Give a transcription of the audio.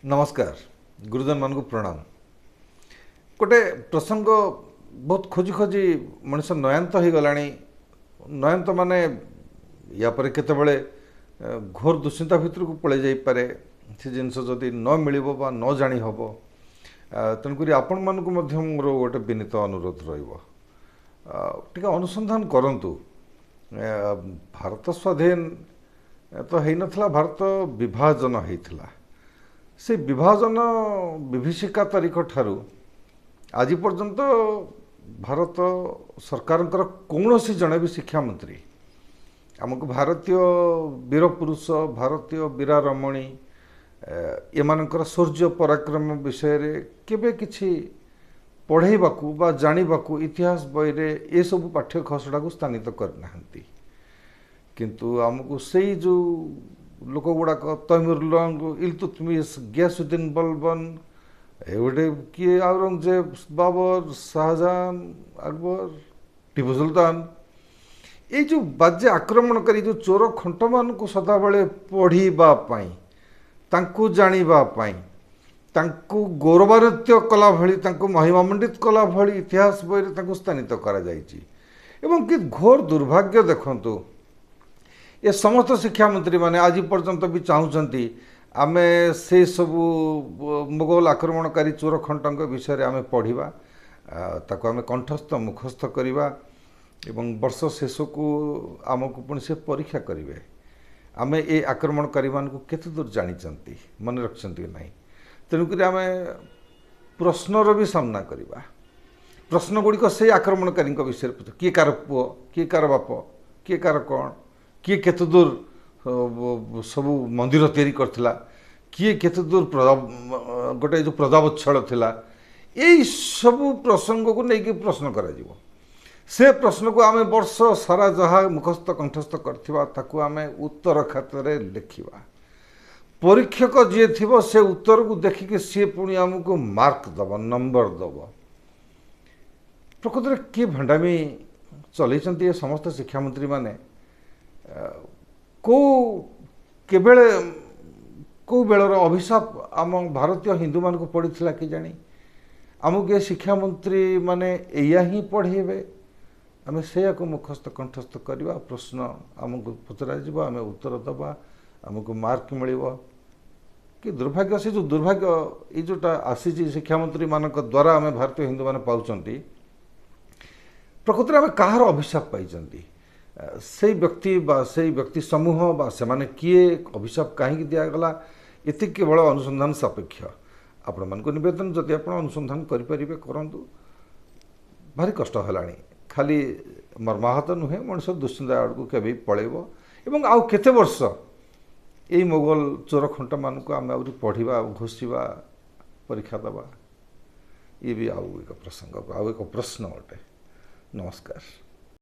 नमस्कार गुरुजन मान को प्रणाम। गोटे प्रसंग बहुत खोजी खोजी मनीष नयंत हो गला। नयंत माने या पर केतबेले घोर दुश्चिंता भितर को पड़े जाइपे से जिनस जदि न मिल न जानी हम तेणुक आपण मानक मोर गोटे विनीत अनुरोध रे अनुसंधान करंतु। भारत स्वाधीन तो है नथला, भारत विभाजन होता से विभाजन विभीषिका तारीख ठारू आज पर्यंत भारत सरकार कौन सी जड़े भी शिक्षा मंत्री आमको भारतीय वीर पुरुष भारतीय वीरा रमणी एमानकर शौर्य पराक्रम विषय रे केबे किछि पढ़ेबाकू बा जानिबाकू इतिहास बही रे ए सब पाठ्य खसड़ा को स्थानित करना। किंतु आमको से जो लोक गुड़ाक तैमुर इल्तुतमिश गियासुद्दीन बलबन एवटे किए औरंगजेब बाबर शाहजहान अकबर टीपू सुल्तान ये जो बाजे आक्रमणकारी जो चोर खंट मान को सदाबले पढ़ाई तांकु जानिबापाई तांकु गौरवान्वित कला भली तांकु महिमामंडित कला भली इतिहास बही तांकु स्थानित करा जायछि। एवं कि घोर दुर्भाग्य देखंतु ये समस्त शिक्षा मंत्री माने आज पर्यंत भी चाहूँगी आमे से सबू मुगल आक्रमणकारी चोर खंटक विषय आमे पढ़ा ताको आमे कंठस्थ मुखस्थ करवा एवं वर्ष शेष को आमको पुणी से परीक्षा करेंगे आमे ए आक्रमणकारी मान को केते दूर जानी मन रखिंट ना। तेणुक आम प्रश्नर भी सामना करवा प्रश्न गुड़िक से आक्रमणकारी विषय किए कार पुओ किए कार बाप किए कार कौन किए केते दूर सबू मंदिर तैयारी करथिला किए केते दूर गोटे जो प्रजावत्सल थिला यही सबू प्रसंग को लेकिन प्रश्न करा जीवो। से प्रश्न को आमे वर्ष सारा जहाँ मुखस्थ कंठस्थ करथिबा ताकू आमे उत्तर खातर लिखिबा। परीक्षक जी थी से उत्तर को देखिक सी पुणी आमको मार्क दब नंबर दब। प्रकृत में किए भंडामी चलते समस्त शिक्षा मंत्री माने केबेले को बेलर अभिशाप आम भारतीय हिंदू मान को पड़ता कि जानी आमको ये शिक्षा मंत्री माने या ही पढ़ेबे आम से मुखस्थ कंठस्थ करवा प्रश्न आमको पचरा आम उत्तर दबा आमको मार्क मिल कि दुर्भाग्य से जो दुर्भाग्य ये जोटा आसी शिक्षा मंत्री मान द्वारा आम भारतीय हिंदू मान पाँच प्रकृत में आम कहार अभिशाप पाई से व्यक्ति समूह बा से माने किए अभिशाप कहीं दिगला ये केवल अनुसंधान सापेक्ष। आपण मान नवेदन जदि आप अनुसंधान करें करूँ भारी कष्ट है खाली मर्माहत नुहे मनुष्य दुश्चिंता आड़ को केवे पलैब एवं आउ केते वर्ष यही मोगल चोर खंट मान को आम पढ़ा घोषा परीक्षा दबा ये भी आउ एक प्रसंग आउ एक प्रश्न अटे। नमस्कार।